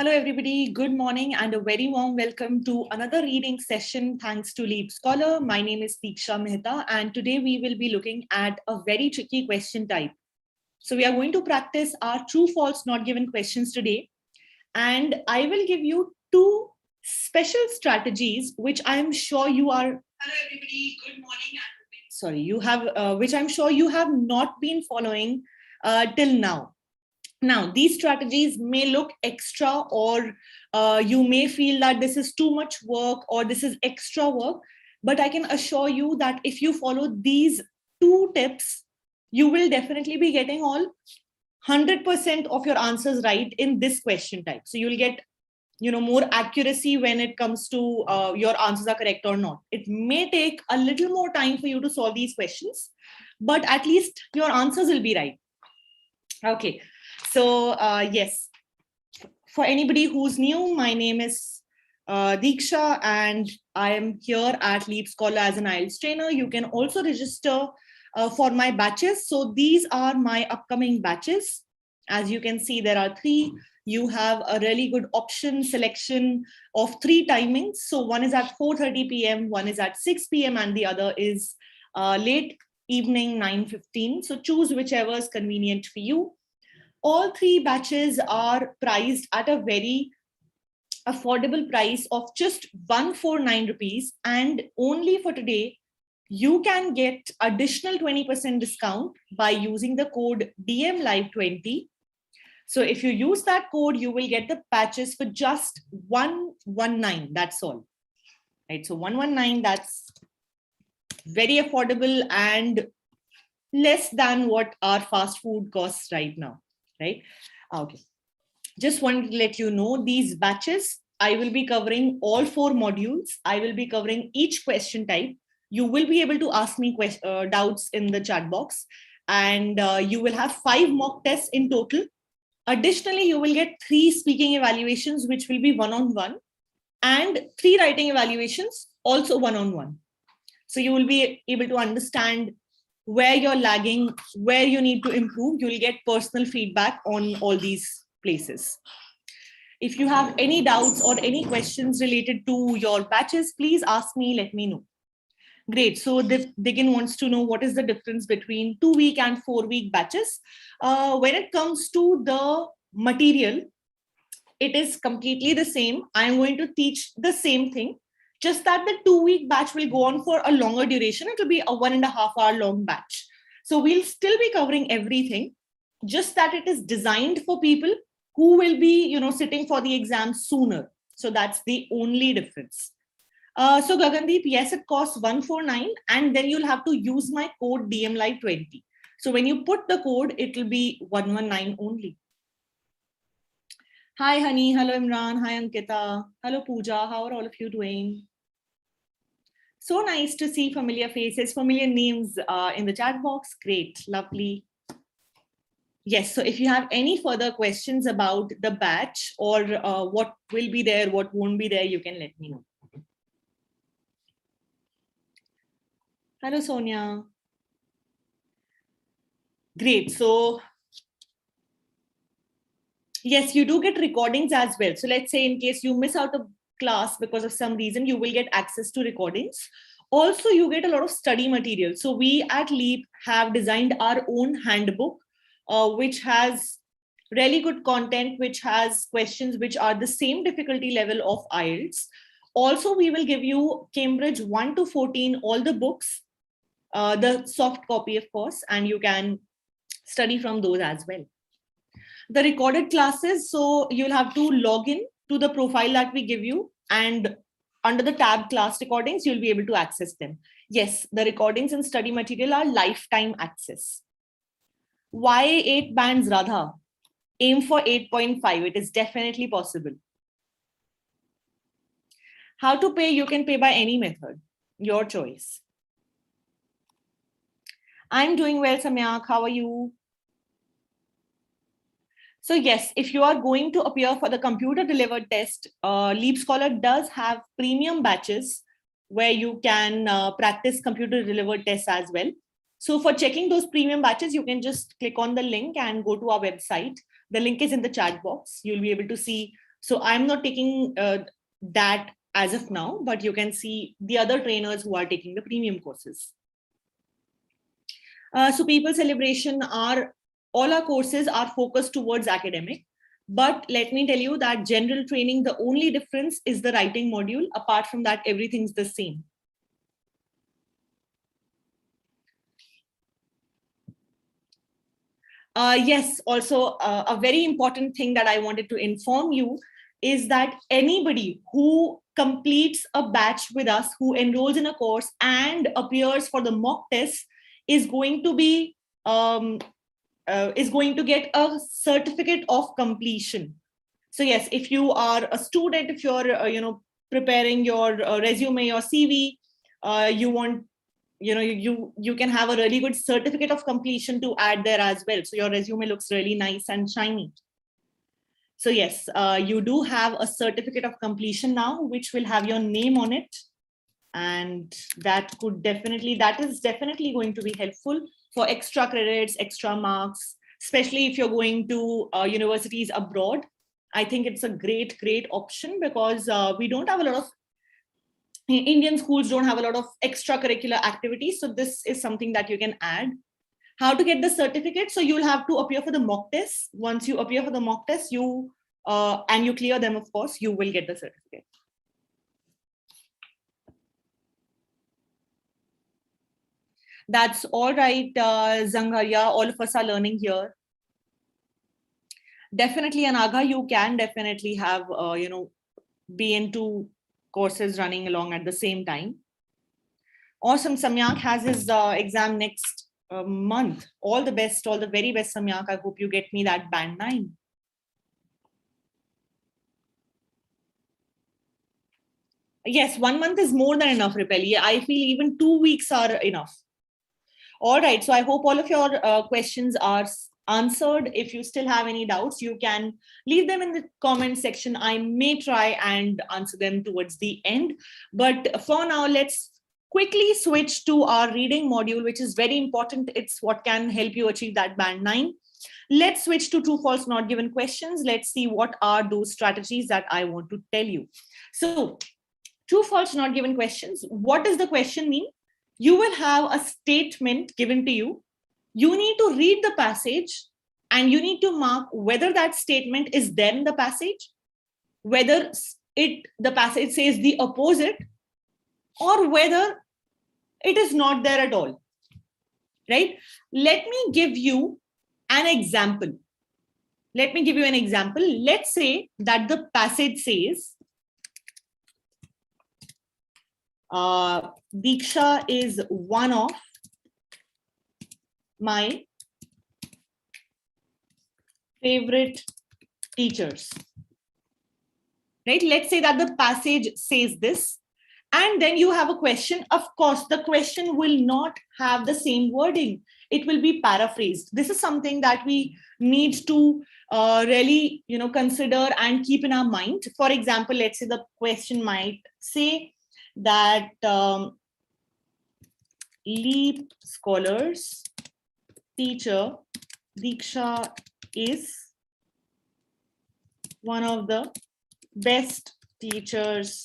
Hello, everybody. Good morning and a very warm welcome to another reading session thanks to LeapScholar. My name is Deeksha Mehta and today we will be looking at a very tricky question type. So we are going to practice our true, false, not given questions today. And I will give you two special strategies which I am sure you are... Hello, everybody. Good morning. Sorry, you have, which I'm sure you have not been following till now. Now, these strategies may look extra or you may feel that this is too much work or this is extra work, but I can assure you that if you follow these two tips, you will definitely be getting all 100% of your answers right in this question type. So you'll get more accuracy when it comes to your answers are correct or not. It may take a little more time for you to solve these questions, but at least your answers will be right. Okay. So yes, for anybody who's new, my name is Deeksha and I am here at LeapScholar as an IELTS trainer. You can also register for my batches. So these are my upcoming batches. As you can see, there are 3. You have a really good option selection of 3 timings. So one is at 4:30 p.m., one is at 6 p.m. and the other is late evening 9:15. So choose whichever is convenient for you. All 3 batches are priced at a very affordable price of just 149 rupees. And only for today, you can get additional 20% discount by using the code DMLive20. So if you use that code, you will get the batches for just 119. That's all. Right. So 119, that's very affordable and less than what our fast food costs right now. Right? Okay. Just wanted to let you know these batches, I will be covering all 4 modules. I will be covering each question type. You will be able to ask me doubts in the chat box and you will have 5 mock tests in total. Additionally, you will get 3 speaking evaluations, which will be one-on-one and 3 writing evaluations, also one-on-one. So you will be able to understand where you're lagging, where you need to improve. You'll get personal feedback on all these places. If you have any doubts or any questions related to your batches, please ask me, let me know. Great. So Digin wants to know what is the difference between 2-week and 4-week batches. When it comes to the material, it is completely the same. I'm going to teach the same thing. Just that the 2-week batch will go on for a longer duration. It will be a 1.5 hour long batch. So we'll still be covering everything, just that it is designed for people who will be, sitting for the exam sooner. So that's the only difference. So Gagandeep, yes, it costs 149 and then you'll have to use my code DMLive20. So when you put the code, it will be 119 only. Hi, Honey. Hello, Imran. Hi, Ankita. Hello, Pooja. How are all of you doing? So nice to see familiar faces, familiar names in the chat box. Great, lovely. Yes, so if you have any further questions about the batch or what will be there, what won't be there, you can let me know. Hello, Sonia. Great, so yes, you do get recordings as well. So let's say in case you miss out a class because of some reason, you will get access to recordings. Also, you get a lot of study material. So we at Leap have designed our own handbook, which has really good content, which has questions which are the same difficulty level of IELTS. Also, we will give you Cambridge 1 to 14, all the books, the soft copy, of course, and you can study from those as well. The recorded classes, so you'll have to log in to the profile that we give you, and under the tab class recordings, you'll be able to access them. Yes, the recordings and study material are lifetime access. Why 8 bands, Radha? Aim for 8.5. It is definitely possible. How to pay? You can pay by any method. Your choice. I'm doing well, Samyak. How are you? So yes, if you are going to appear for the computer delivered test, LeapScholar does have premium batches where you can practice computer delivered tests as well. So for checking those premium batches, you can just click on the link and go to our website. The link is in the chat box. You'll be able to see So I'm not taking that as of now, but you can see the other trainers who are taking the premium courses. So People Celebration all our courses are focused towards academic. But let me tell you that general training, the only difference is the writing module. Apart from that, everything's the same. Yes, also a very important thing that I wanted to inform you is that anybody who completes a batch with us, who enrolls in a course and appears for the mock test, is going to be get a certificate of completion. So yes, if you are a student, if you're preparing your resume, your CV, you want you can have a really good certificate of completion to add there as well. So your resume looks really nice and shiny. So yes, you do have a certificate of completion now, which will have your name on it. And that is definitely going to be helpful for extra credits, extra marks, especially if you're going to universities abroad. I think it's a great option because we don't have a lot of Indian schools don't have a lot of extracurricular activities. So this is something that you can add. How to get the certificate? So you'll have to appear for the mock test. Once you appear for the mock test, and you clear them, of course, you will get the certificate. That's all right, Zangharia. All of us are learning here. Definitely, Anaga, you can definitely have, be into courses running along at the same time. Awesome. Samyak has his exam next month. All the best, all the very best, Samyak. I hope you get me that band 9. Yes, 1 month is more than enough, Ripeli. I feel even 2 weeks are enough. All right. So I hope all of your questions are answered. If you still have any doubts, you can leave them in the comment section. I may try and answer them towards the end. But for now, let's quickly switch to our reading module, which is very important. It's what can help you achieve that band 9. Let's switch to true, false, not given questions. Let's see what are those strategies that I want to tell you. So true, false, not given questions. What does the question mean? You will have a statement given to you. You need to read the passage and you need to mark whether that statement is there in the passage, whether the passage says the opposite, or whether it is not there at all, right? Let me give you an example. Let's say that the passage says, Deeksha is one of my favorite teachers, right? Let's say that the passage says this, and then you have a question. Of course, the question will not have the same wording. It will be paraphrased. This is something that we need to really, consider and keep in our mind. For example, let's say the question might say that LeapScholar's teacher Deeksha is one of the best teachers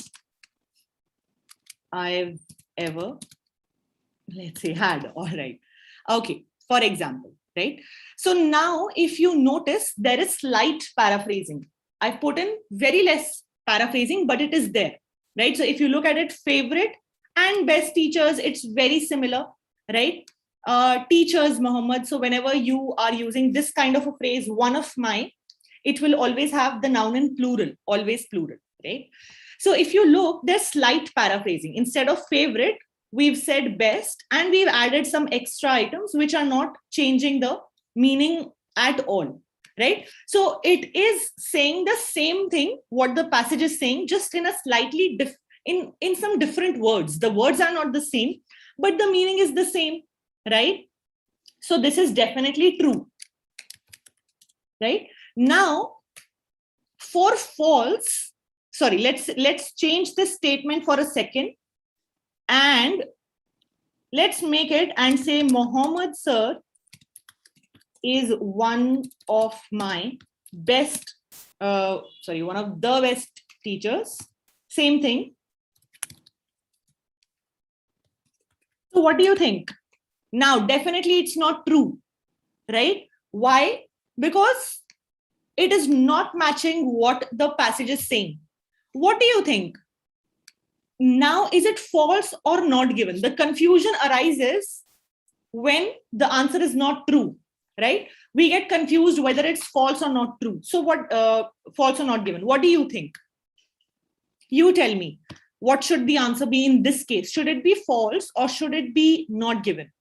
I've ever, let's say, had. All right. Okay. For example, right? So now if you notice, there is slight paraphrasing. I've put in very less paraphrasing, but it is there, right? So if you look at it, favorite and best teachers, it's very similar, right? Teachers, Muhammad. So whenever you are using this kind of a phrase, one of my, it will always have the noun in plural, always plural, right? So if you look, there's slight paraphrasing. Instead of favorite, we've said best, and we've added some extra items which are not changing the meaning at all, right? So it is saying the same thing, what the passage is saying, just in a slightly in some different words. The words are not the same, but the meaning is the same, right? So this is definitely true, right? Now, for false, sorry, let's change this statement for a second, and let's make it and say Mohammed sir is one of my best one of the best teachers. Same thing. So what do you think? Now, definitely it's not true, right? Why? Because it is not matching what the passage is saying. What do you think? Now, is it false or not given? The confusion arises when the answer is not true, right? We get confused whether it's false or not true. So what, false or not given? What do you think? You tell me, what should the answer be in this case? Should it be false or should it be not given?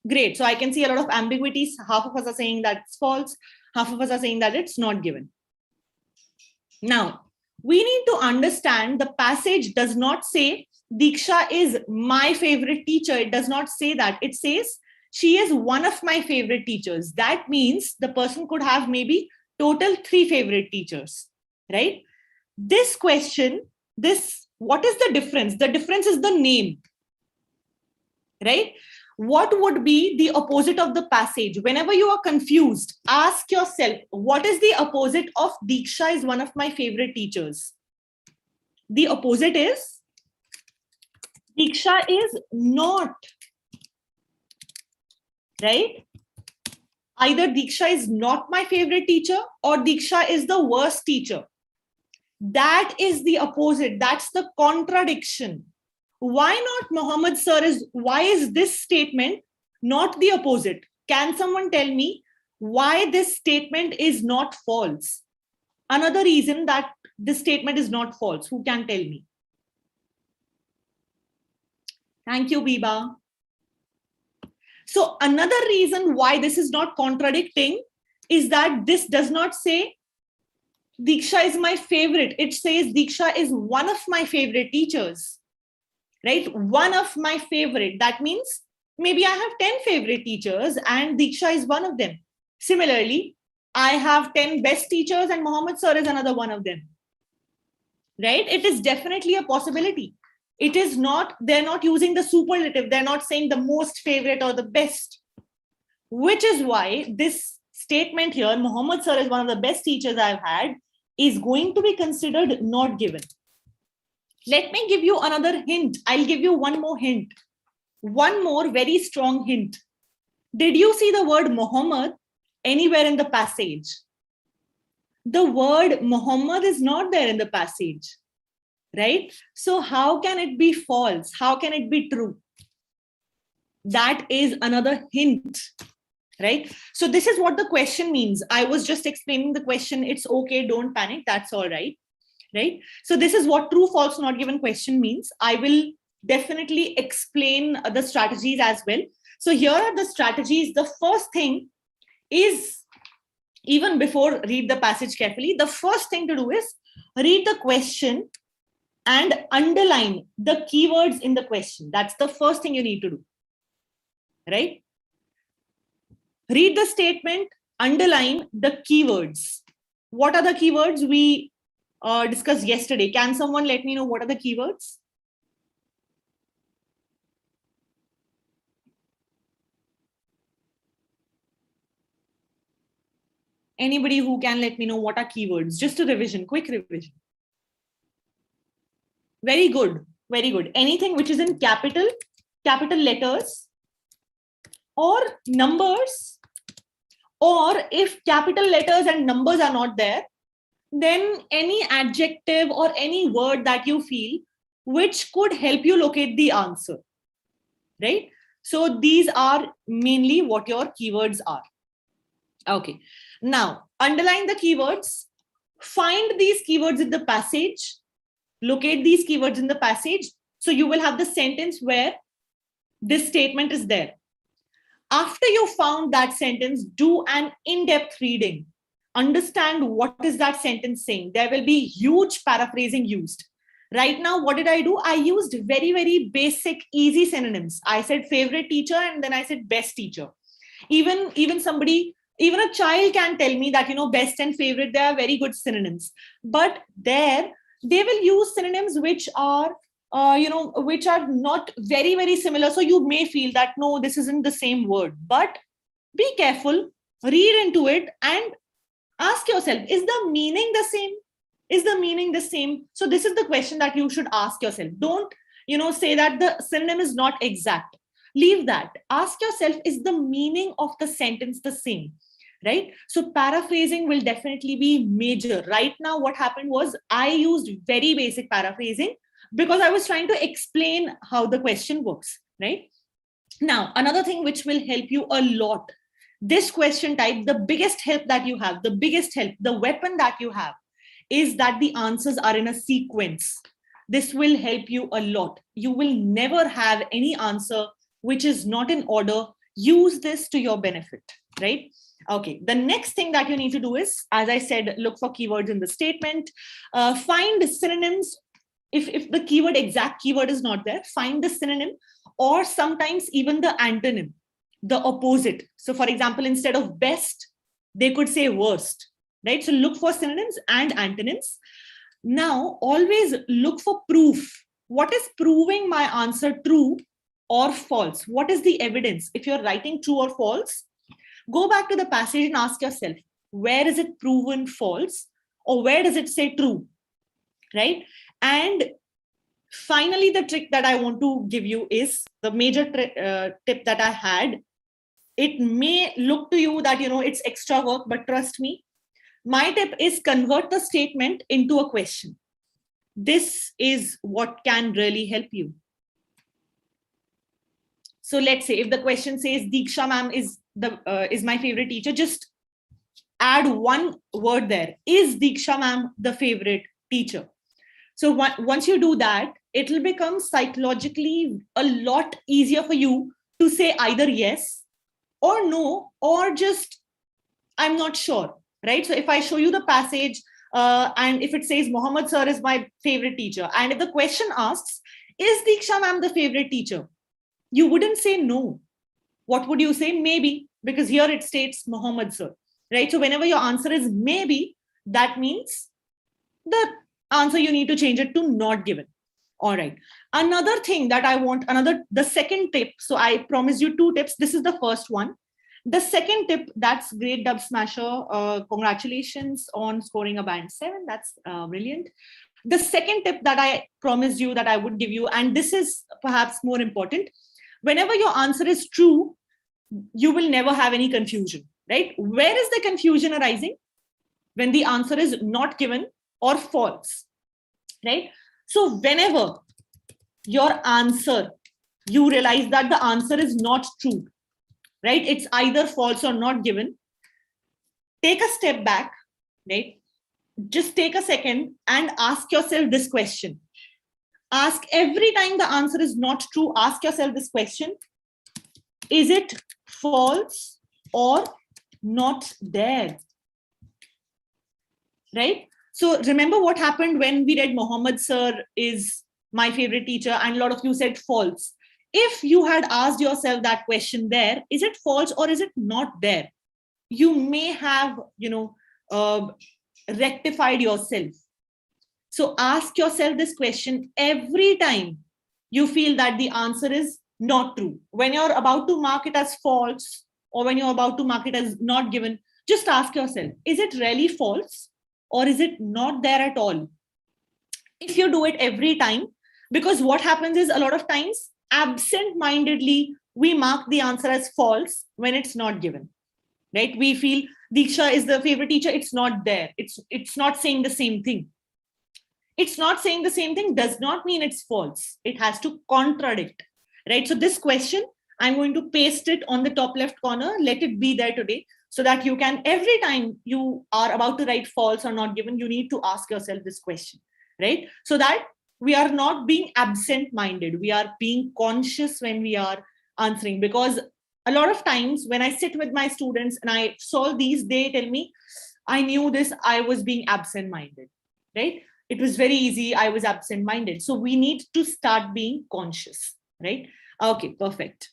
Great. So I can see a lot of ambiguities. Half of us are saying that it's false. Half of us are saying that it's not given. Now, we need to understand the passage does not say Deeksha is my favorite teacher. It does not say that. It says she is one of my favorite teachers. That means the person could have maybe total 3 favorite teachers, right? This question, what is the difference? The difference is the name, right? What would be the opposite of the passage? Whenever you are confused, ask yourself, what is the opposite of Deeksha is one of my favorite teachers? The opposite is Deeksha is not, right? Either Deeksha is not my favorite teacher or Deeksha is the worst teacher. That is the opposite. That's the contradiction. Why not Muhammad sir why is this statement not the opposite? Can someone tell me why this statement is not false? Another reason that this statement is not false. Who can tell me? Thank you, Biba. So another reason why this is not contradicting is that this does not say Deeksha is my favorite. It says Deeksha is one of my favorite teachers, right? One of my favorite. That means maybe I have 10 favorite teachers and Deeksha is one of them. Similarly, I have 10 best teachers and Muhammad sir is another one of them, right? It is definitely a possibility. It is not, they're not using the superlative. They're not saying the most favorite or the best, which is why this statement here, Muhammad sir is one of the best teachers I've had, is going to be considered not given. Let me give you another hint. I'll give you one more hint. One more very strong hint. Did you see the word Muhammad anywhere in the passage? The word Muhammad is not there in the passage, right? So how can it be false? How can it be true? That is another hint, right? So this is what the question means. I was just explaining the question. It's okay, don't panic, that's all right, right? So this is what true, false, not given question means. I will definitely explain the strategies as well. So here are the strategies. The first thing is, even before read the passage carefully, the first thing to do is read the question and underline the keywords in the question. That's the first thing you need to do, right? Read the statement, underline the keywords. What are the keywords we discussed yesterday? Can someone let me know what are the keywords? Anybody who can let me know what are keywords? Just a revision, quick revision. Very good, very good. Anything which is in capital letters or numbers, or if capital letters and numbers are not there, then any adjective or any word that you feel which could help you locate the answer, right? So these are mainly what your keywords are. Okay, now underline the keywords, find these keywords in the passage, locate these keywords in the passage. So you will have the sentence where this statement is there. After you found that sentence, do an in-depth reading. Understand what is that sentence saying. There will be huge paraphrasing used. Right now, what did I do? I used very, very basic, easy synonyms. I said favorite teacher and then I said best teacher. Even a child can tell me that, best and favorite, they are very good synonyms. But there, they will use synonyms which are which are not very, very similar. So you may feel that, no, this isn't the same word, but be careful, read into it and Ask yourself, is the meaning the same? Is the meaning the same? So this is the question that you should ask yourself. Don't, say that the synonym is not exact. Leave that. Ask yourself, is the meaning of the sentence the same? Right? So paraphrasing will definitely be major. Right now, what happened was I used very basic paraphrasing because I was trying to explain how the question works, right? Now, another thing which will help you a lot, this question type, the biggest help that you have, the weapon that you have is that the answers are in a sequence. This will help you a lot. You will never have any answer which is not in order. Use this to your benefit, right? Okay, the next thing that you need to do is, as I said, look for keywords in the statement, find synonyms. If the exact keyword is not there, find the synonym or sometimes even the antonym, the opposite. So for example, instead of best, they could say worst, right? So look for synonyms and antonyms. Now, always look for proof. What is proving my answer true or false? What is the evidence? If you're writing true or false, go back to the passage and ask yourself, where is it proven false or where does it say true, right? And finally, the trick that I want to give you is the major tip that I had. It may look to you that, it's extra work, but trust me, my tip is convert the statement into a question. This is what can really help you. So let's say if the question says Deeksha ma'am is my favorite teacher, just add one word there. Is Deeksha ma'am the favorite teacher? So once you do that, it will become psychologically a lot easier for you to say either yes or no, or just, I'm not sure, right? So if I show you the passage and if it says Mohammed sir is my favorite teacher, and if the question asks, is Deeksha ma'am the favorite teacher? You wouldn't say no. What would you say? Maybe, because here it states Mohammed sir, right? So whenever your answer is maybe, that means the answer you need to change it to not given. All right. Another thing that I want, the second tip. So I promised you 2 tips. This is the first one. The second tip, that's great, Dub Smasher. Congratulations on scoring a band 7. That's brilliant. The second tip that I promised you that I would give you, and this is perhaps more important, whenever your answer is true, you will never have any confusion, right? Where is the confusion arising? When the answer is not given or false, right? So whenever your answer, you realize that the answer is not true, right? It's either false or not given. Take a step back, right? Just take a second and ask yourself this question. Ask every time the answer is not true, ask yourself this question. Is it false or not there? Right? So remember what happened when we read Mohammed sir is my favorite teacher and a lot of you said false. If you had asked yourself that question there, is it false or is it not there? You may have, rectified yourself. So ask yourself this question every time you feel that the answer is not true. When you're about to mark it as false or when you're about to mark it as not given, just ask yourself, is it really false or is it not there at all? If you do it every time, because what happens is a lot of times absent-mindedly, we mark the answer as false when it's not given, right? We feel Deeksha is the favorite teacher. It's not there. It's not saying the same thing. It's not saying the same thing does not mean it's false. It has to contradict, right? So this question, I'm going to paste it on the top left corner. Let it be there today so that you can, every time you are about to write false or not given, you need to ask yourself this question, right? So that we are not being absent-minded. We are being conscious when we are answering, because a lot of times when I sit with my students and I solve these, they tell me, I knew this, I was being absent-minded, right? It was very easy, I was absent-minded. So we need to start being conscious, right? Okay, perfect.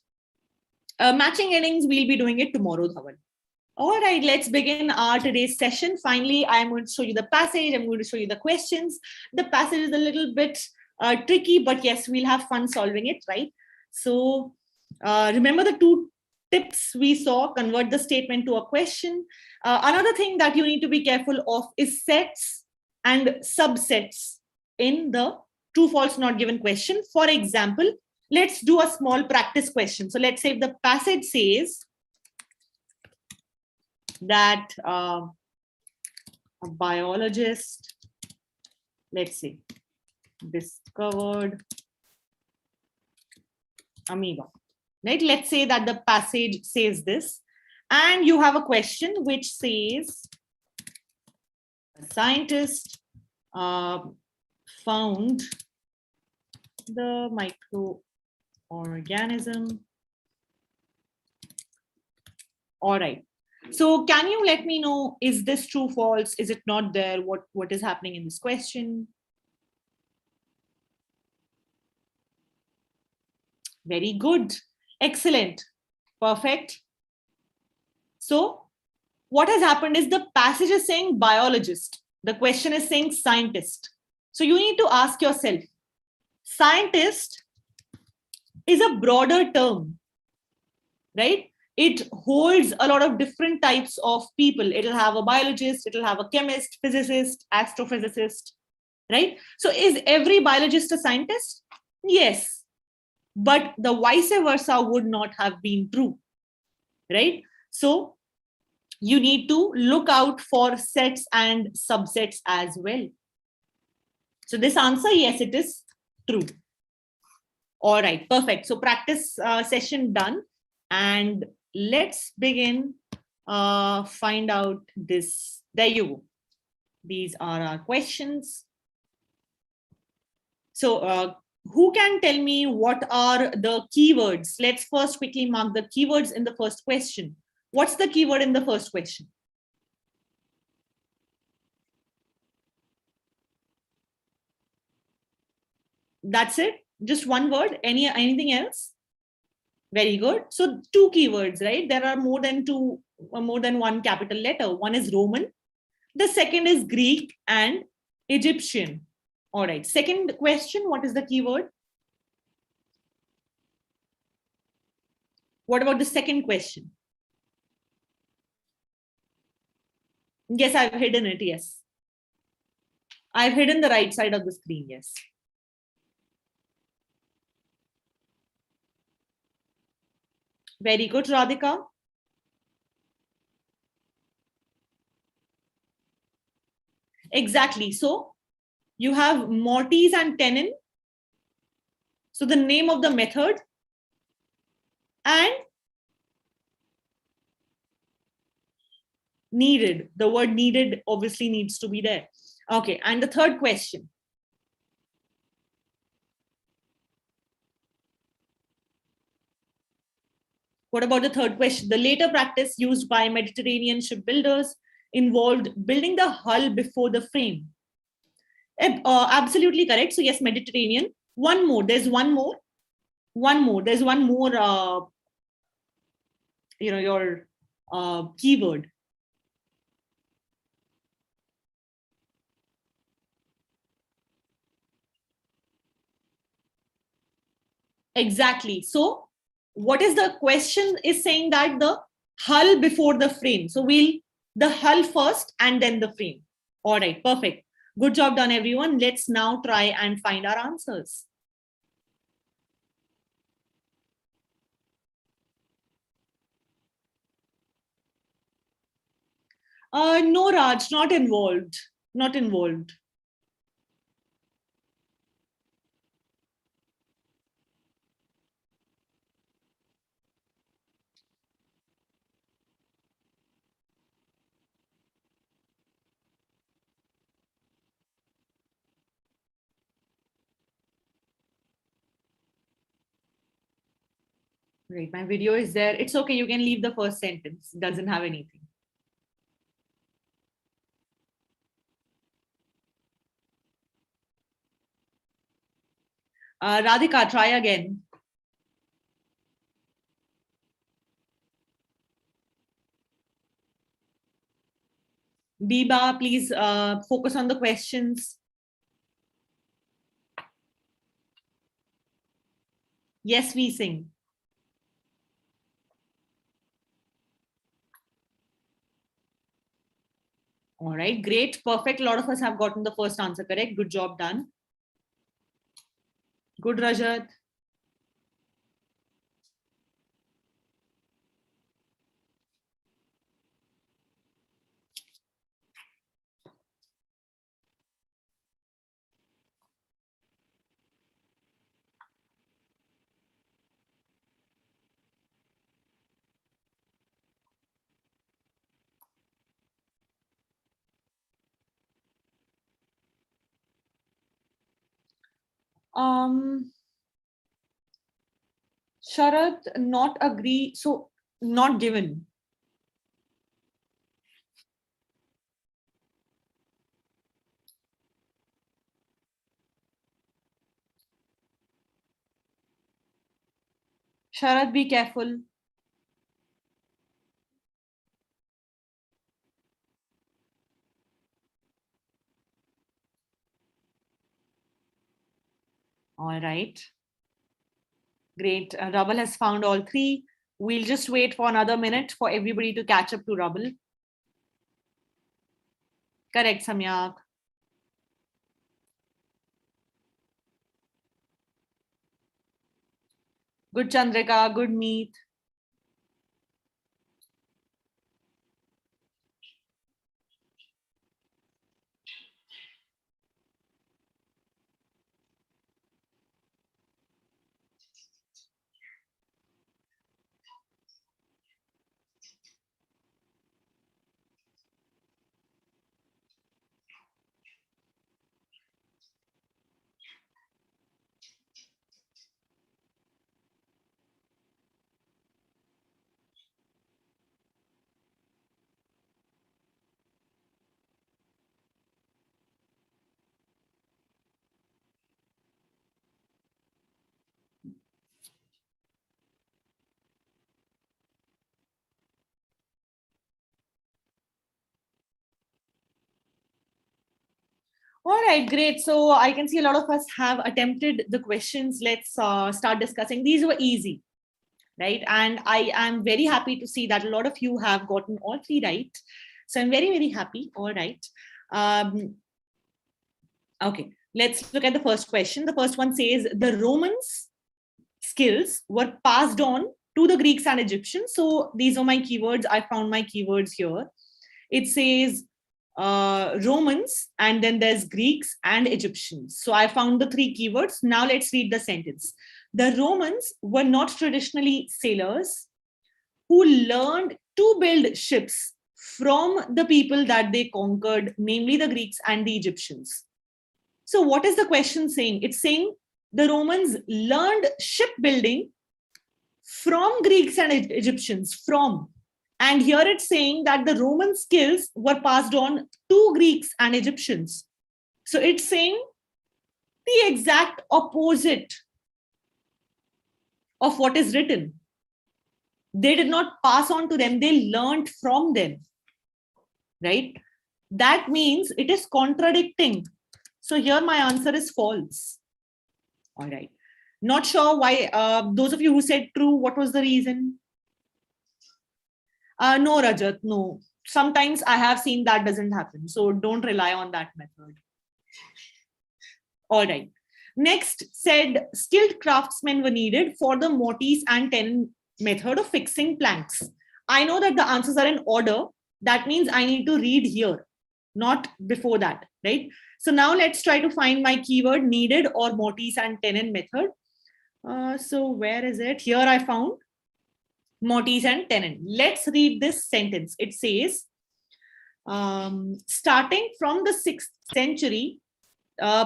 Matching headings, we'll be doing it tomorrow, Dhawan. All right, let's begin our today's session. Finally, I'm going to show you the passage. I'm going to show you the questions. The passage is a little bit tricky, but yes, we'll have fun solving it, right? So remember the 2 tips we saw, convert the statement to a question. Another thing that you need to be careful of is sets and subsets in the true, false, not given question. For example, let's do a small practice question. So let's say if the passage says that a biologist, let's say, discovered amoeba, right? Let's say that the passage says this, and you have a question which says a scientist found the microorganism. All right. So can you let me know, is this true, false? Is it not there? What is happening in this question? Very good. Excellent. Perfect. So what has happened is the passage is saying biologist. The question is saying scientist. So you need to ask yourself, scientist is a broader term, right? It holds a lot of different types of people. It'll have a biologist, it'll have a chemist, physicist, astrophysicist, right? So is every biologist a scientist? Yes, but the vice versa would not have been true, right? So you need to look out for sets and subsets as well. So this answer, yes, it is true. All right, perfect. So practice session done. And let's begin, find out this. There you go. These are our questions. So who can tell me what are the keywords? Let's first quickly mark the keywords in the first question. What's the keyword in the first question? That's it? Just one word? Anything else? Very good. So two keywords, right? There are more than one capital letter. One is Roman. The second is Greek and Egyptian. All right. Second question, what is the keyword? What about the second question? Yes, I've hidden it. Yes. I've hidden the right side of the screen. Yes. Very good, Radhika. Exactly. So you have mortis and tenon. So the name of the method, and needed. The word needed obviously needs to be there. Okay. And the third question. What about the third question? The later practice used by Mediterranean shipbuilders involved building the hull before the frame. Absolutely correct. So yes, Mediterranean. One more. There's one more. There's one more. Your keyword. Exactly. So what is the question is saying that the hull before the frame. So the hull first and then the frame. All right, perfect. Good job done, everyone. Let's now try and find our answers. No, Raj, not involved. Not involved. Right, my video is there. It's okay. You can leave the first sentence. Doesn't have anything. Radhika, try again. Biba, please focus on the questions. Yes, we sing. All right, great, perfect. A lot of us have gotten the first answer correct. Good job done. Good, Rajat. Sharat, not agree. So not given. Sharat, be careful. All right. Great. Rubble has found all three. We'll just wait for another minute for everybody to catch up to Rubble. Correct, Samyak. Good, Chandrika. Good, Meet. All right, great. So I can see a lot of us have attempted the questions. Let's start discussing. These were easy, right? And I am very happy to see that a lot of you have gotten all three right. So I'm very, very happy. All right. Okay, let's look at the first question. The first one says, the Romans' skills were passed on to the Greeks and Egyptians. So these are my keywords. I found my keywords here. It says Romans, and then there's Greeks and Egyptians. So I found the three keywords. Now let's read the sentence. The Romans were not traditionally sailors who learned to build ships from the people that they conquered, namely the Greeks and the Egyptians. So what is the question saying? It's saying the Romans learned shipbuilding from Greeks and Egyptians, from. And here it's saying that the Roman skills were passed on to Greeks and Egyptians. So it's saying the exact opposite of what is written. They did not pass on to them, they learned from them, right? That means it is contradicting. So here my answer is false. All right. Not sure why. Those of you who said true, what was the reason? No, Rajat, no. Sometimes I have seen that doesn't happen. So don't rely on that method. All right. Next said skilled craftsmen were needed for the mortise and tenon method of fixing planks. I know that the answers are in order. That means I need to read here, not before that, right? So now let's try to find my keyword needed or mortise and tenon method. So where is it? Here I found mortise and tenon. Let's read this sentence. It says, starting from the 6th century,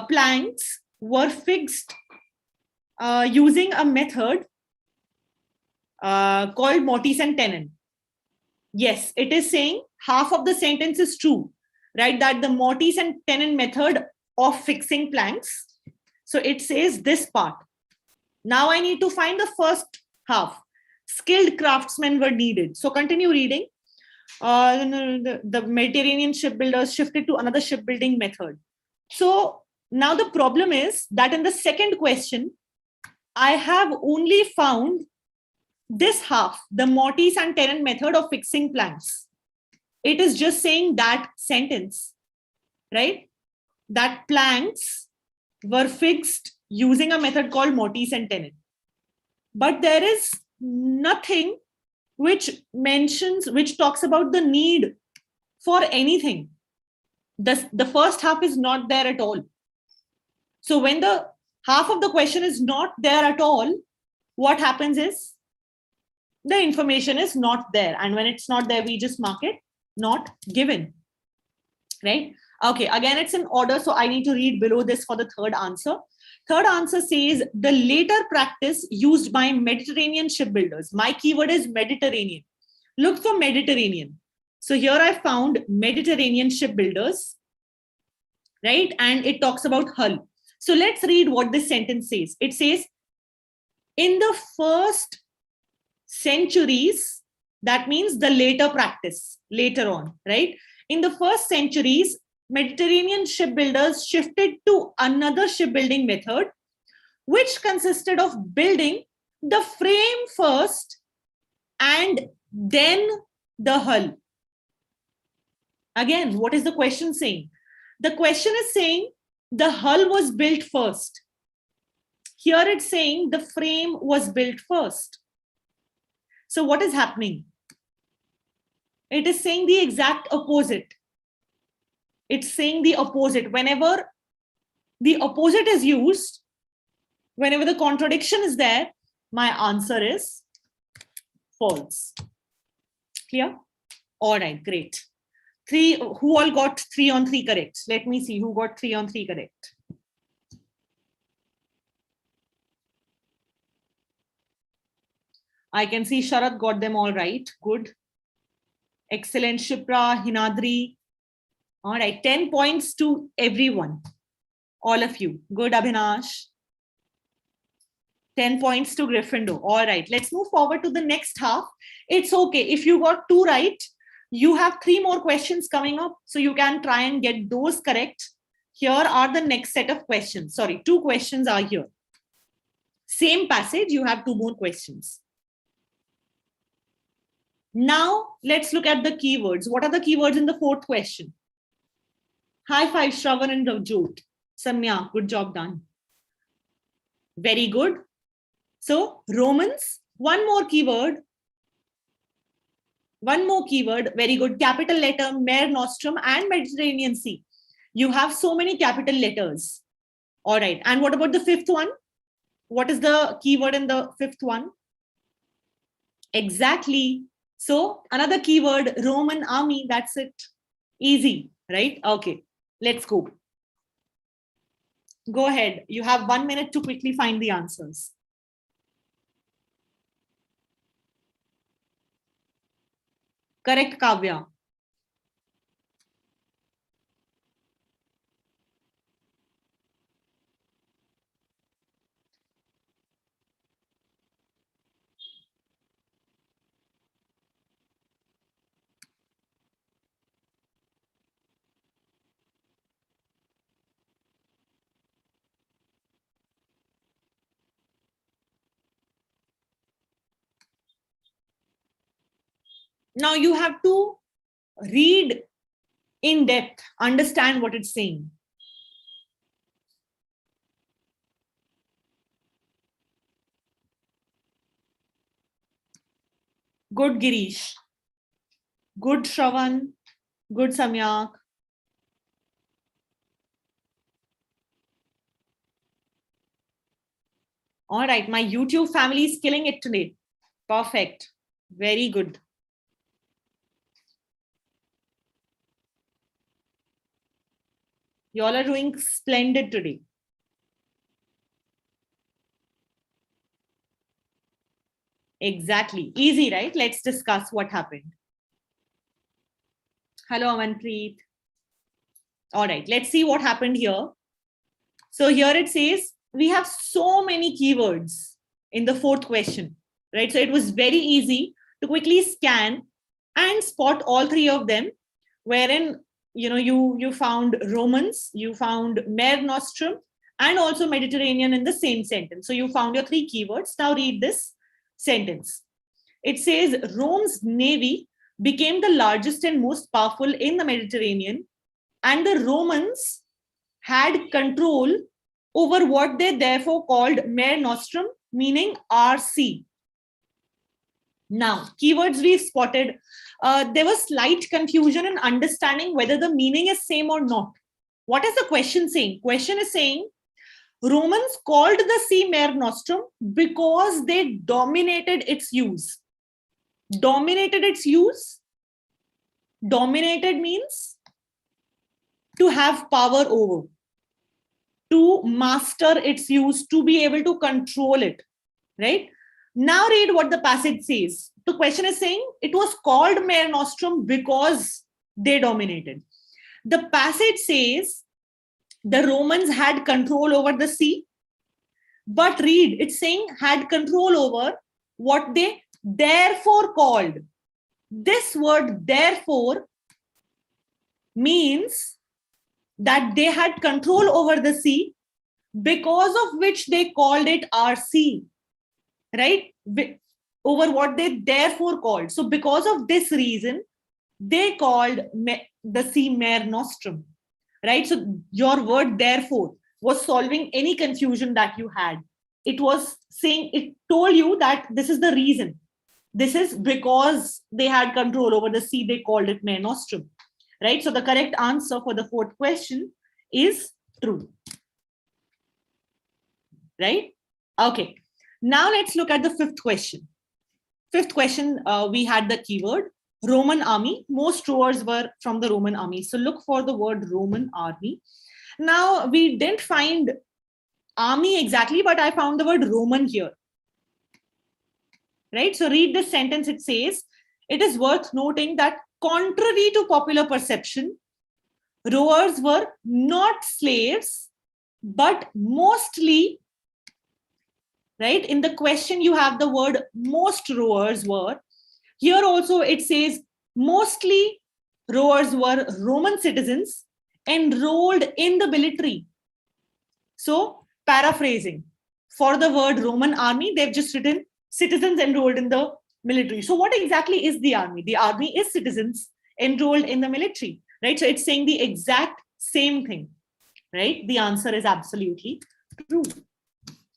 planks were fixed using a method called mortise and tenon. Yes, it is saying half of the sentence is true, right? That the mortise and tenon method of fixing planks. So it says this part. Now I need to find the first half. Skilled craftsmen were needed. So continue reading. The Mediterranean shipbuilders shifted to another shipbuilding method. So now the problem is that in the second question, I have only found this half, the mortise and tenon method of fixing planks. It is just saying that sentence, right? That planks were fixed using a method called mortise and tenon. But there is nothing which talks about the need for anything. The first half is not there at all. So when the half of the question is not there at all, what happens is the information is not there. And when it's not there, we just mark it not given, right? Okay, again, it's in order. So I need to read below this for the third answer. Third answer says the later practice used by Mediterranean shipbuilders. My keyword is Mediterranean. Look for Mediterranean. So here I found Mediterranean shipbuilders, right? And it talks about hull. So let's read what this sentence says. It says, in the first centuries, that means the later practice, later on, right? In the first centuries, Mediterranean shipbuilders shifted to another shipbuilding method, which consisted of building the frame first and then the hull. Again, what is the question saying? The question is saying the hull was built first. Here it's saying the frame was built first. So what is happening? It is saying the exact opposite. It's saying the opposite. Whenever the opposite is used, whenever the contradiction is there, my answer is false. Clear? All right, great. Who all got 3 on 3 correct? Let me see who got 3 on 3 correct. I can see Sharat got them all right. Good. Excellent. Shipra, Hinadri. All right, 10 points to everyone. All of you. Good, Abhinash. 10 points to Gryffindor. All right, let's move forward to the next half. It's okay. If you got 2 right, you have 3 more questions coming up. So you can try and get those correct. Here are the next set of questions. Sorry, 2 questions are here. Same passage, you have 2 more questions. Now, let's look at the keywords. What are the keywords in the 4th question? High five, Shravan and Ravjot. Samya, good job done. Very good. So, Romans, one more keyword. Very good. Capital letter, Mare Nostrum and Mediterranean Sea. You have so many capital letters. All right. And what about the 5th one? What is the keyword in the 5th one? Exactly. So another keyword, Roman army, that's it. Easy, right? Okay, let's go. Go ahead. You have 1 minute to quickly find the answers. Correct, Kavya. Now you have to read in depth, understand what it's saying. Good, Girish. Good, Shravan. Good, Samyak. All right, my YouTube family is killing it today. Perfect. Very good. You all are doing splendid today. Exactly. Easy, right? Let's discuss what happened. Hello, Amanpreet. All right, let's see what happened here. So here it says, we have so many keywords in the 4th question, right? So it was very easy to quickly scan and spot all 3 of them, wherein you found Romans, you found Mare Nostrum, and also Mediterranean in the same sentence. So you found your 3 keywords. Now read this sentence. It says Rome's navy became the largest and most powerful in the Mediterranean, and the Romans had control over what they therefore called Mare Nostrum, meaning our sea. Now, keywords we spotted. There was slight confusion in understanding whether the meaning is same or not. What is the question saying? Question is saying Romans called the sea Mare Nostrum because they dominated its use. Dominated its use. Dominated means to have power over, to master its use, to be able to control it, right? Now read what the passage says. The question is saying it was called Mare Nostrum because they dominated. The passage says the Romans had control over the sea, but read, it's saying had control over what they therefore called. This word therefore means that they had control over the sea, because of which they called it our sea, right? Over what they therefore called. So because of this reason, they called the sea Mare Nostrum, right? So your word therefore was solving any confusion that you had. It was saying, it told you that this is the reason. This is because they had control over the sea, they called it Mare Nostrum, right? So the correct answer for the fourth question is true, right? Okay. Now let's look at the fifth question. Fifth question, we had the keyword Roman army. Most rowers were from the Roman army. So look for the word Roman army. Now we didn't find army exactly, but I found the word Roman here, right? So read this sentence. It says, it is worth noting that contrary to popular perception, rowers were not slaves, but mostly, right? In the question, you have the word most rowers were. Here also it says mostly rowers were Roman citizens enrolled in the military. So paraphrasing, for the word Roman army, they've just written citizens enrolled in the military. So what exactly is the army? The army is citizens enrolled in the military, right? So it's saying the exact same thing, right? The answer is absolutely true.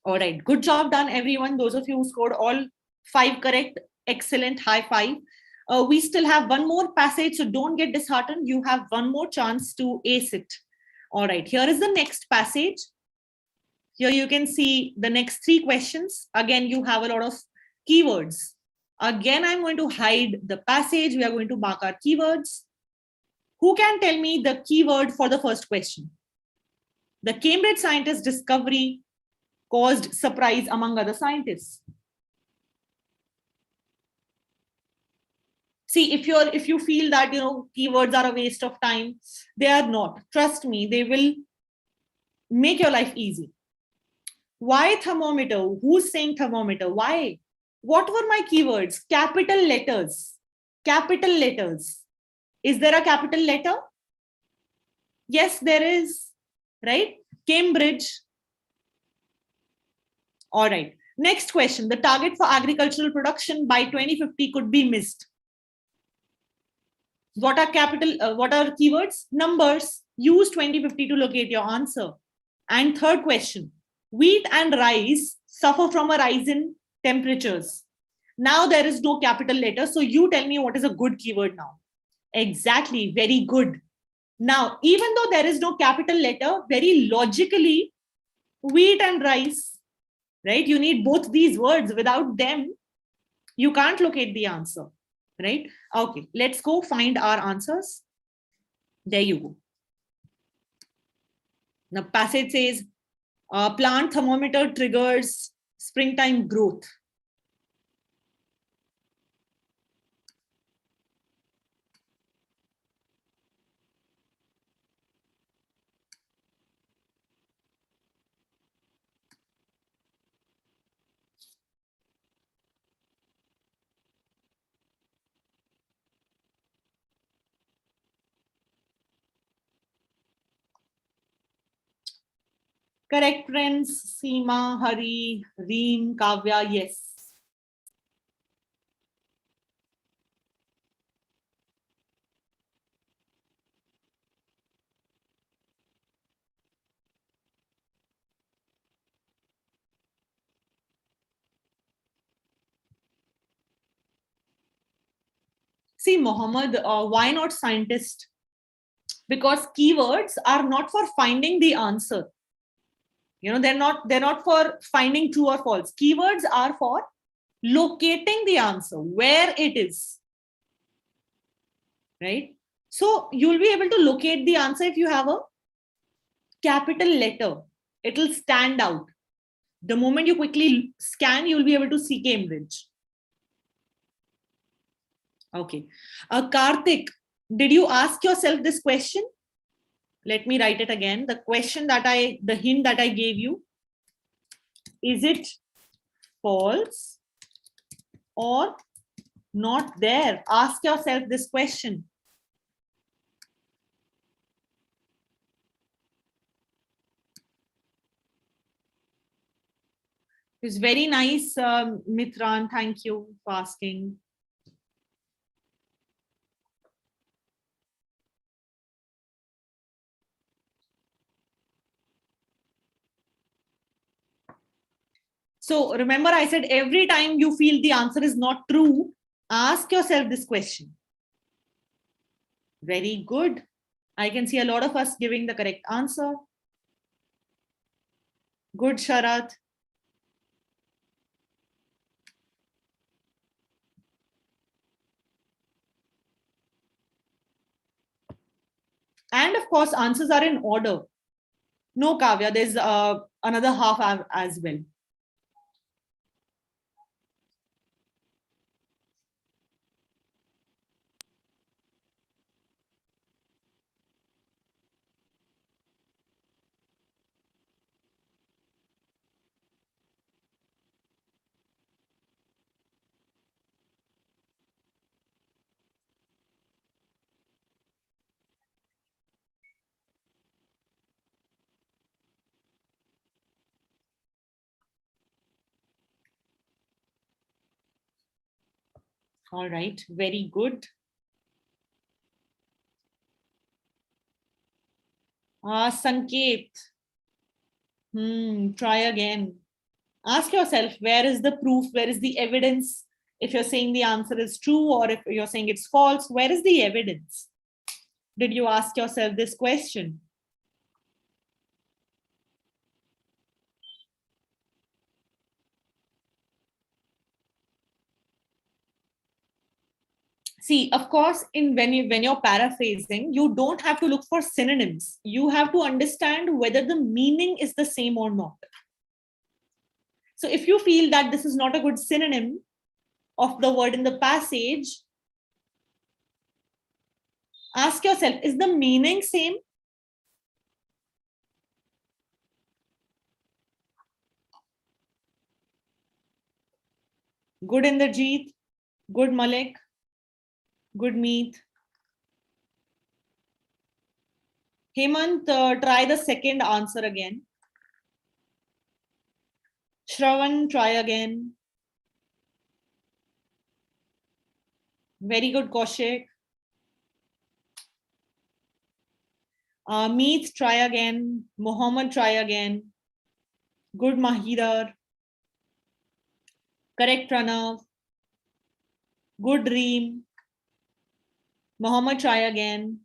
All right, good job done, everyone. Those of you who scored all 5 correct, excellent, high five. We still have one more passage, so don't get disheartened. You have one more chance to ace it. All right, here is the next passage. Here you can see the next 3 questions. Again, you have a lot of keywords. Again, I'm going to hide the passage. We are going to mark our keywords. Who can tell me the keyword for the first question? The Cambridge scientist discovery caused surprise among other scientists. See, if you feel that keywords are a waste of time, they are not. Trust me, they will make your life easy. Why thermometer? Who's saying thermometer? Why? What were my keywords? Capital letters. Capital letters. Is there a capital letter? Yes, there is. Right? Cambridge. All right. Next question. The target for agricultural production by 2050 could be missed. What are keywords? Numbers. Use 2050 to locate your answer. And third question. Wheat and rice suffer from a rise in temperatures. Now there is no capital letter. So you tell me what is a good keyword now. Exactly. Very good. Now, even though there is no capital letter, very logically, wheat and rice, right? You need both these words. Without them, you can't locate the answer, right? Okay, let's go find our answers. There you go. The passage says, plant thermometer triggers springtime growth. Correct, friends. Seema, Hari, Reem, Kavya, yes. See, Mohammed, why not scientist? Because keywords are not for finding the answer. You know, they're not for finding true or false. Keywords are for locating the answer, where it is. Right? So you'll be able to locate the answer if you have a capital letter. It'll stand out. The moment you quickly scan, you'll be able to see Cambridge. Okay. Karthik, did you ask yourself this question? Let me write it again. The hint that I gave you, is it false or not there? Ask yourself this question. It's very nice, Mitran. Thank you for asking. So remember, I said every time you feel the answer is not true, ask yourself this question. Very good. I can see a lot of us giving the correct answer. Good, Sharat. And of course, answers are in order. No, Kavya, there's another half as well. All right, very good. Sanket. Try again. Ask yourself, where is the proof? Where is the evidence? If you're saying the answer is true or if you're saying it's false, where is the evidence? Did you ask yourself this question? See, of course, when you're paraphrasing, you don't have to look for synonyms. You have to understand whether the meaning is the same or not. So if you feel that this is not a good synonym of the word in the passage, ask yourself, is the meaning same? Good, Inderjeet. Good, Malik. Good, Meet. Hemant, try the second answer again. Shravan, try again. Very good, Kaushik. Meet, try again. Mohammed, try again. Good, Mahidar. Correct, Pranav. Good, Reem. Mohammed, try again.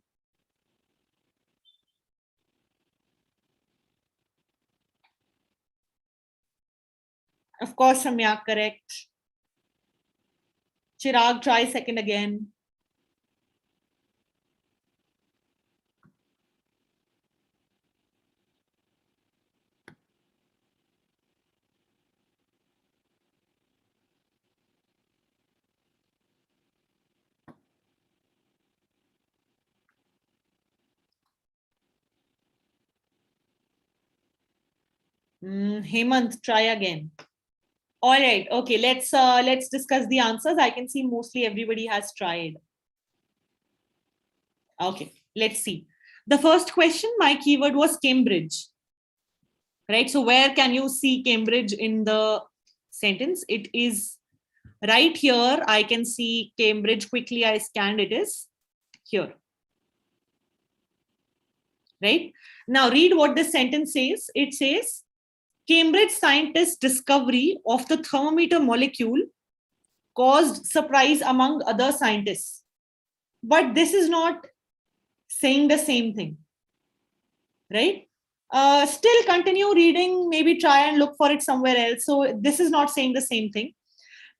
Of course, Samyak, correct. Chirag, try second again. Hemant, try again. All right, okay, let's discuss the answers. I can see mostly everybody has tried. Okay, let's see. The first question, my keyword was Cambridge. Right, so where can you see Cambridge in the sentence? It is right here. I can see Cambridge. Quickly I scanned, it is here. Right, now read what this sentence says. It says, Cambridge scientists' discovery of the thermometer molecule caused surprise among other scientists. but this is not saying the same thing, right? Still continue reading, maybe try and look for it somewhere else. So this is not saying the same thing.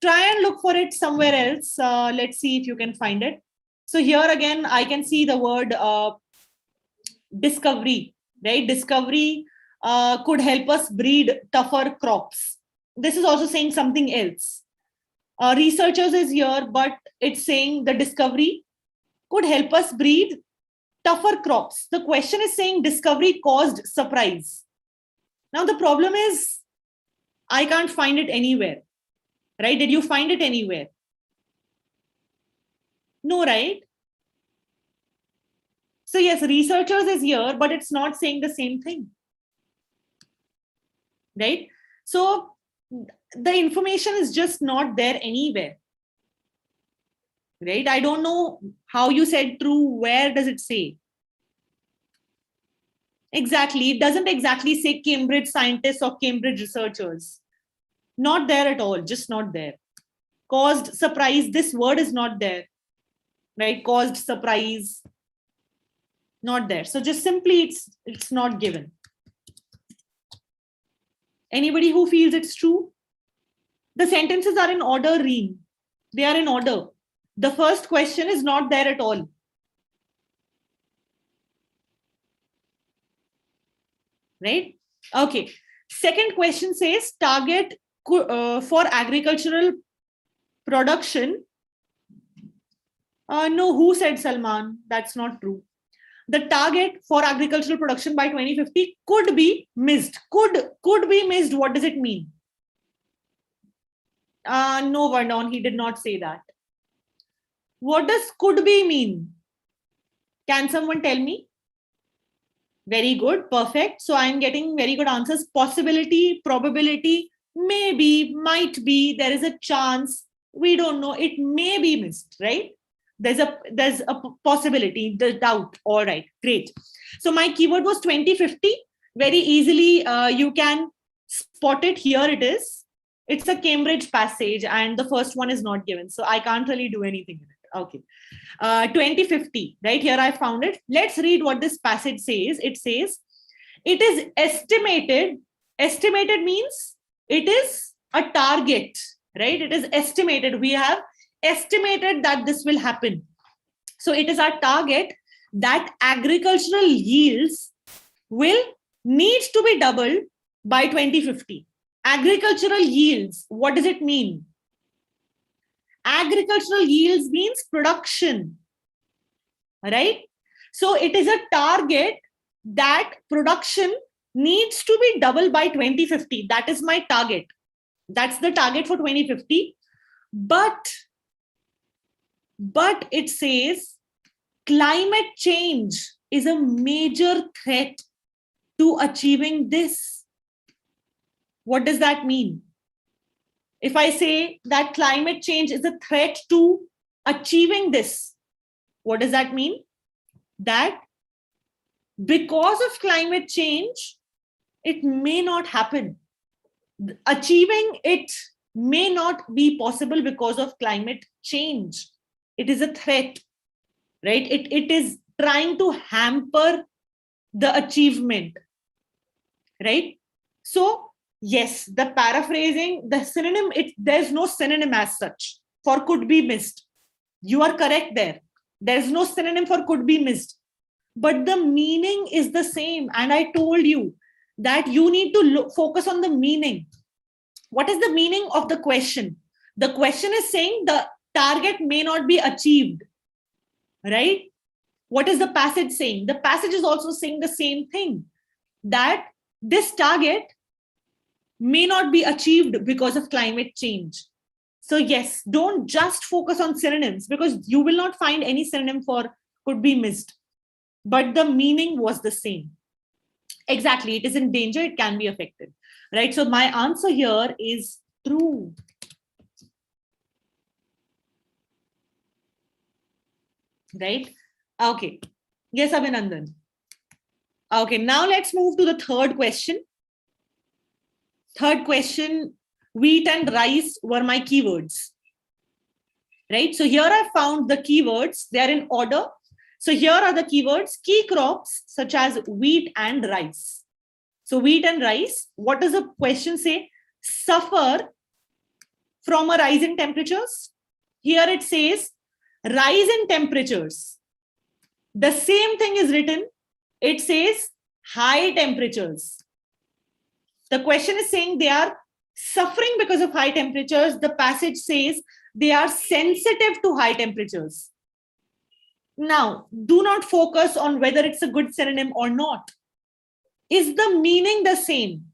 Try and look for it somewhere else. Let's see if you can find it. So here again, I can see the word discovery, right? Discovery could help us breed tougher crops. This is also saying something else. Researchers is here, but it's saying the discovery could help us breed tougher crops. The question is saying discovery caused surprise. Now the problem is I can't find it anywhere, right? Did you find it anywhere? No, right? So yes, researchers is here, but it's not saying the same thing, right? So the information is just not there anywhere, right? I don't know how you said true. Where does it say? Exactly. It doesn't exactly say Cambridge scientists or Cambridge researchers. Not there at all, just not there. Caused surprise, this word is not there, right? Caused surprise, not there. So just simply it's not given. Anybody who feels it's true? The sentences are in order, Reem. They are in order. The first question is not there at all. Right? Okay. Second question says target for agricultural production. No, who said Salman? That's not true. The target for agricultural production by 2050 could be missed. Could be missed. What does it mean? No, Vernon, he did not say that. What does could be mean? Can someone tell me? Very good, perfect. So I'm getting very good answers. Possibility, probability, maybe, might be, there is a chance, we don't know, it may be missed, right? There's a possibility, the doubt. All right, great. So my keyword was 2050. Very easily you can spot it. Here it is. It's a Cambridge passage and the first one is not given. So I can't really do anything with it. Okay. 2050, right? Here I found it. Let's read what this passage says. It says, it is estimated. Estimated means it is a target, right? It is estimated. We have estimated that this will happen. So it is our target that agricultural yields will need to be doubled by 2050. Agricultural yields, what does it mean? Agricultural yields means production, right? So it is a target that production needs to be doubled by 2050. That is my target. That's the target for 2050. But it says climate change is a major threat to achieving this. What does that mean? If I say that climate change is a threat to achieving this, what does that mean? That because of climate change, it may not happen. Achieving it may not be possible because of climate change. It is a threat, right? It is trying to hamper the achievement, right? So yes, the paraphrasing, the synonym, there's no synonym as such for could be missed. You are correct there. There's no synonym for could be missed. But the meaning is the same. And I told you that you need to focus on the meaning. What is the meaning of the question? The question is saying the target may not be achieved, right? What is the passage saying? The passage is also saying the same thing, that this target may not be achieved because of climate change. So yes, don't just focus on synonyms because you will not find any synonym for could be missed. But the meaning was the same. Exactly, it is in danger, it can be affected, right? So my answer here is true. Right? Okay. Yes, Abhinandan. Okay, now let's move to the third question. Third question, wheat and rice were my keywords. right? So here I found the keywords. They are in order. So here are the keywords: key crops such as wheat and rice. So wheat and rice, what does the question say? Suffer from a rise in temperatures. Here it says rise in temperatures. The same thing is written. It says high temperatures. The question is saying they are suffering because of high temperatures. The passage says they are sensitive to high temperatures. Now, do not focus on whether it's a good synonym or not. Is the meaning the same?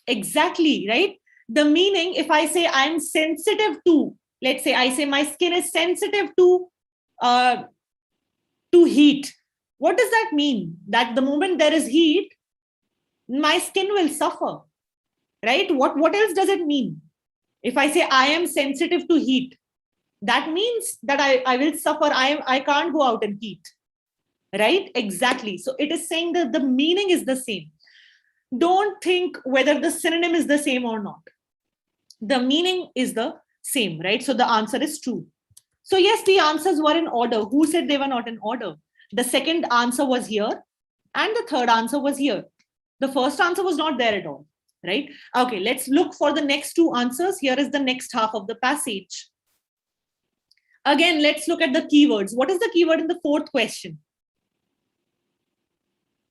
Exactly, right? The meaning, if I say I'm sensitive to, let's say I say my skin is sensitive to heat. What does that mean? That the moment there is heat, my skin will suffer, right? What else does it mean? If I say I am sensitive to heat, that means that I will suffer. I can't go out in heat, right? Exactly. So it is saying that the meaning is the same. Don't think whether the synonym is the same or not. The meaning is the same, right? So the answer is true. So yes, the answers were in order. Who said they were not in order? The second answer was here and the third answer was here. The first answer was not there at all, right? Okay, let's look for the next two answers. Here is the next half of the passage. Again, let's look at the keywords. What is the keyword in the fourth question?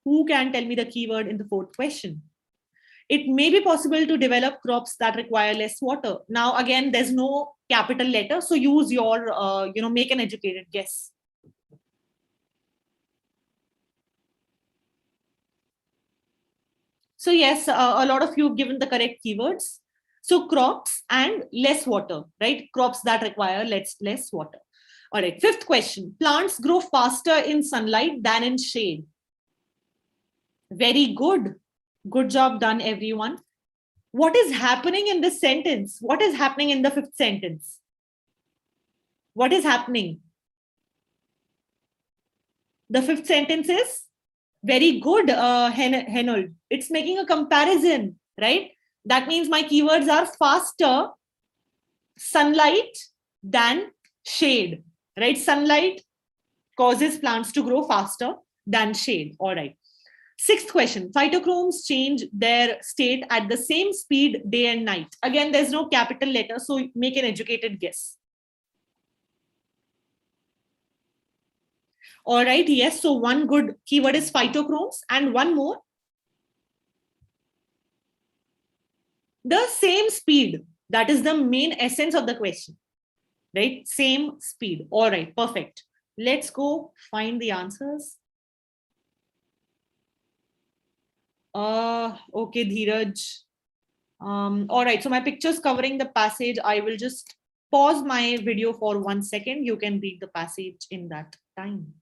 Who can tell me the keyword in the fourth question? It may be possible to develop crops that require less water. Now, again, there's no capital letter, so use your, make an educated guess. So yes, a lot of you have given the correct keywords. So crops and less water, right? Crops that require less water. All right, fifth question. Plants grow faster in sunlight than in shade. Very good. Good job done, everyone. What is happening in this sentence? What is happening in the fifth sentence? What is happening? The fifth sentence is very good, Henold. It's making a comparison, right? That means my keywords are faster, sunlight than shade, right? Sunlight causes plants to grow faster than shade. All right. Sixth question, phytochromes change their state at the same speed day and night. Again, there's no capital letter, so make an educated guess. All right, yes, so one good keyword is phytochromes and one more. The same speed, that is the main essence of the question, right? Same speed. All right, perfect. Let's go find the answers. Okay, Dheeraj. All right, so my picture's covering the passage. I will just pause my video for 1 second. You can read the passage in that time.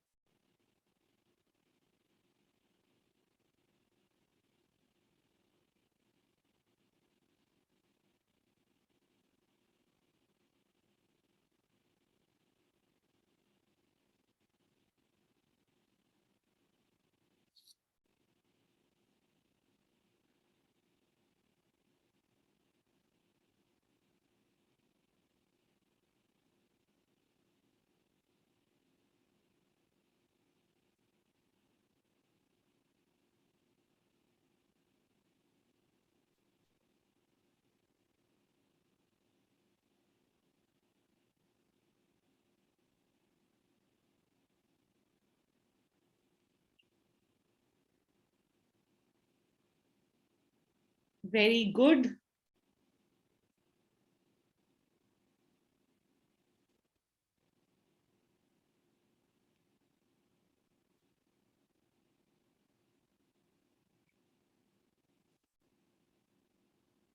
Very good.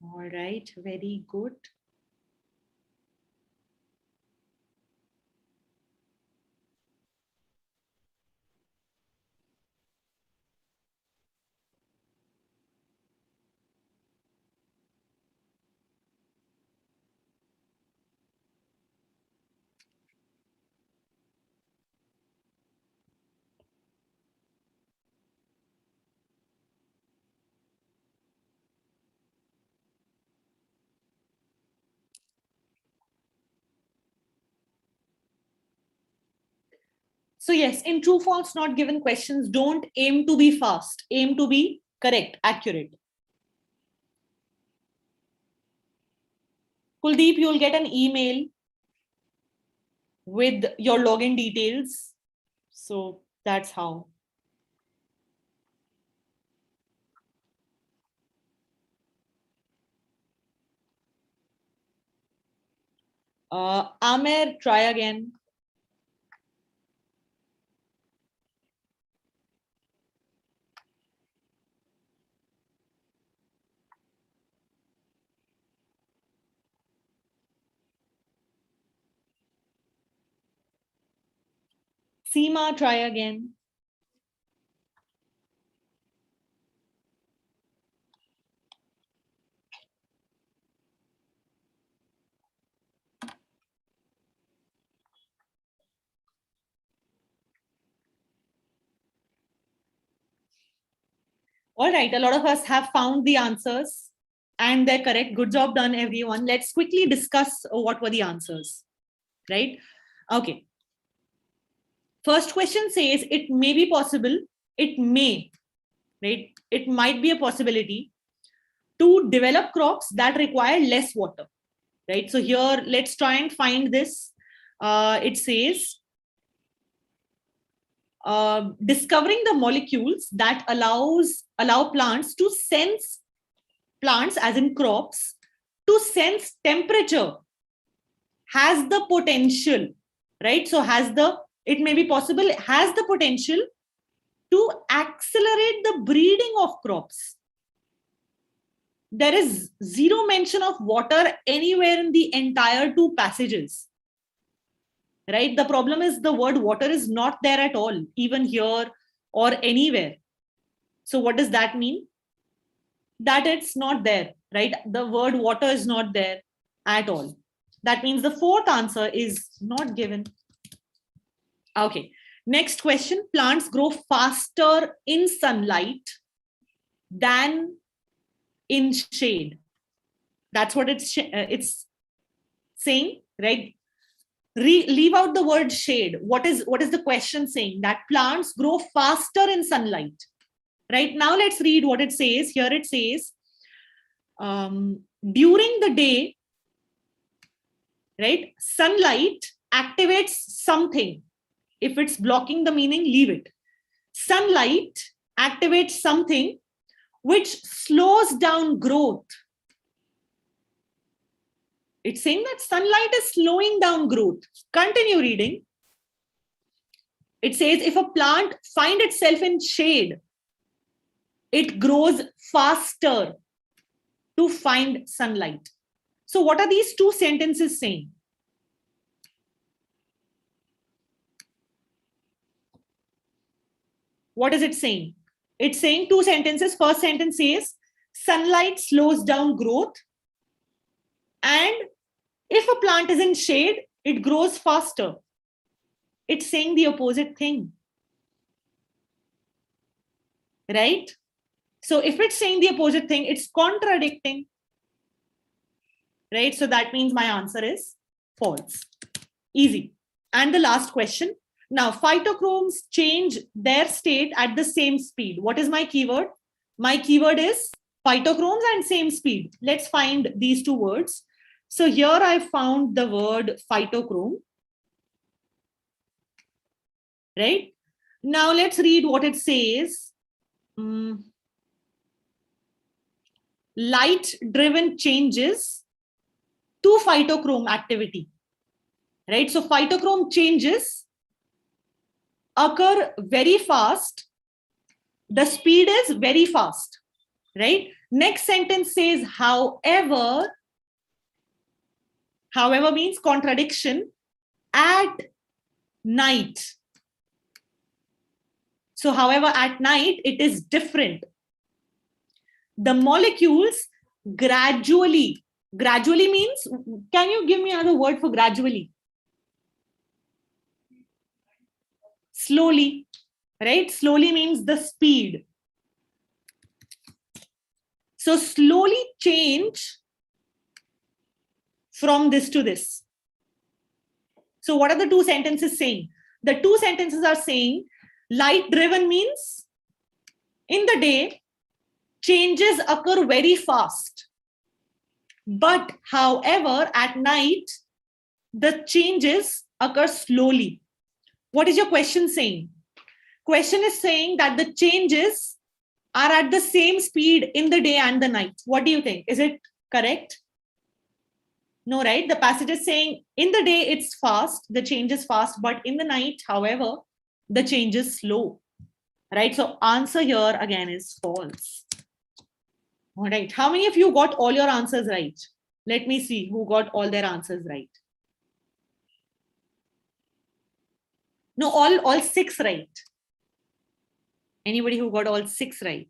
All right, very good. So yes, in true, false, not given questions, don't aim to be fast. Aim to be correct, accurate. Kuldeep, you'll get an email with your login details. So that's how. Amer, try again. Seema, try again. All right, a lot of us have found the answers and they're correct. Good job done, everyone. Let's quickly discuss what were the answers, right? Okay. First question says it may be possible, it may, right? It might be a possibility to develop crops that require less water, right? So here, let's try and find this. It says, discovering the molecules that allow plants to sense, plants as in crops, to sense temperature has the potential, right? So it may be possible, it has the potential to accelerate the breeding of crops. There is zero mention of water anywhere in the entire two passages, right? The problem is the word water is not there at all, even here or anywhere. So what does that mean? That it's not there, right? The word water is not there at all. That means the fourth answer is not given. Okay, next question. Plants grow faster in sunlight than in shade. That's what it's saying, right? Leave out the word shade. What is the question saying? That plants grow faster in sunlight. Right now, let's read what it says. Here it says, during the day, right, sunlight activates something. If it's blocking the meaning, leave it. Sunlight activates something which slows down growth. It's saying that sunlight is slowing down growth. Continue reading. It says if a plant finds itself in shade, it grows faster to find sunlight. So what are these two sentences saying? What is it saying? It's saying two sentences. First sentence says sunlight slows down growth, and if a plant is in shade, it grows faster. It's saying the opposite thing, right? So if it's saying the opposite thing, it's contradicting, right? So that means my answer is false. Easy. And the last question. Now, phytochromes change their state at the same speed. What is my keyword? My keyword is phytochromes and same speed. Let's find these two words. So here I found the word phytochrome, right? Now let's read what it says. Light-driven changes to phytochrome activity, right? So phytochrome changes occur very fast. The speed is very fast, right? Next sentence says, however means contradiction, at night. So however, at night, it is different. The molecules gradually means, can you give me another word for gradually? Slowly, right? Slowly means the speed. So slowly change from this to this. So what are the two sentences saying? The two sentences are saying light driven means in the day, changes occur very fast. But however, at night, the changes occur slowly. What is your question saying? Question is saying that the changes are at the same speed in the day and the night. What do you think? Is it correct? No, right? The passage is saying in the day it's fast, the change is fast, but in the night, however, the change is slow. Right? So answer here again is false. All right. How many of you got all your answers right? Let me see who got all their answers right. No, all 6 right. Anybody who got all 6 right?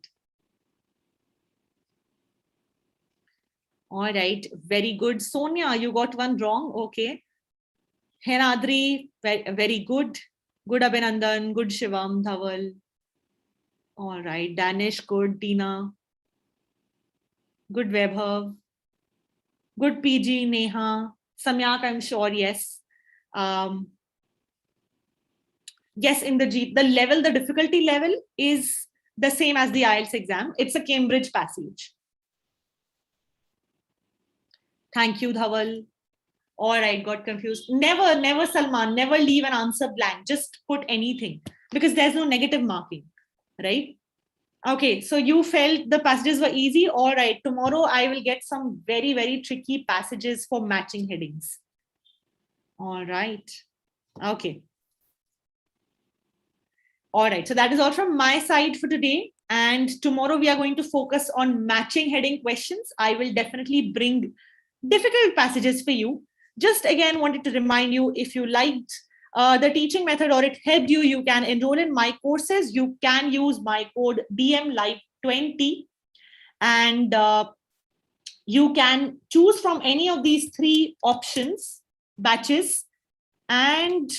All right, very good. Sonia, you got one wrong. Okay. Henadri, very good. Good Abhinandan, good Shivam, Dhaval. All right, Danish, good. Tina. Good Vaibhav. Good PG, Neha. Samyak, I'm sure, yes. Yes, in the level, the difficulty level is the same as the IELTS exam. It's a Cambridge passage. Thank you, Dhaval. All right, got confused. Never, Salman, never leave an answer blank. Just put anything because there's no negative marking, right? Okay, so you felt the passages were easy. All right, tomorrow I will get some very, very tricky passages for matching headings. All right, okay. All right, so that is all from my side for today. And tomorrow we are going to focus on matching heading questions. I will definitely bring difficult passages for you. Just again wanted to remind you, if you liked the teaching method or it helped you, you can enroll in my courses. You can use my code DMLive20 and you can choose from any of these 3 options, batches, and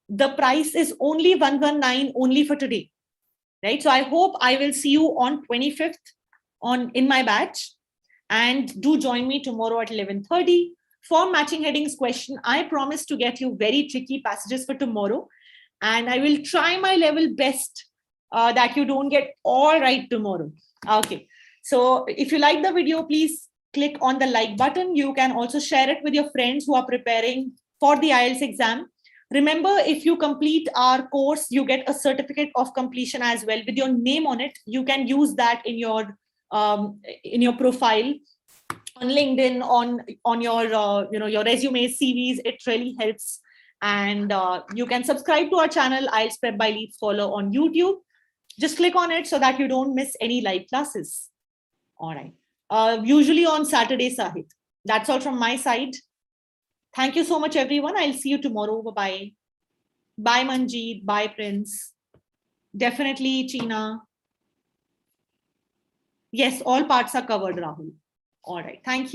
the price is only 119 only for today, right? So I hope I will see you on 25th in my batch, and do join me tomorrow at 11:30 for matching headings question. I promise to get you very tricky passages for tomorrow, and I will try my level best that you don't get all right tomorrow. Okay, so if you like the video, please click on the like button. You can also share it with your friends who are preparing for the IELTS exam. Remember, if you complete our course, you get a certificate of completion as well with your name on it. You can use that in your profile on LinkedIn, on your your resume, CVs. It really helps. And you can subscribe to our channel IELTS Prep by LeapScholar on YouTube. Just click on it so that you don't miss any live classes. All right. Usually on Saturday, Sahit. That's all from my side. Thank you so much, everyone. I'll see you tomorrow. Bye-bye. Bye, Manjeet. Bye, Prince. Definitely, China. Yes, all parts are covered, Rahul. All right. Thank you.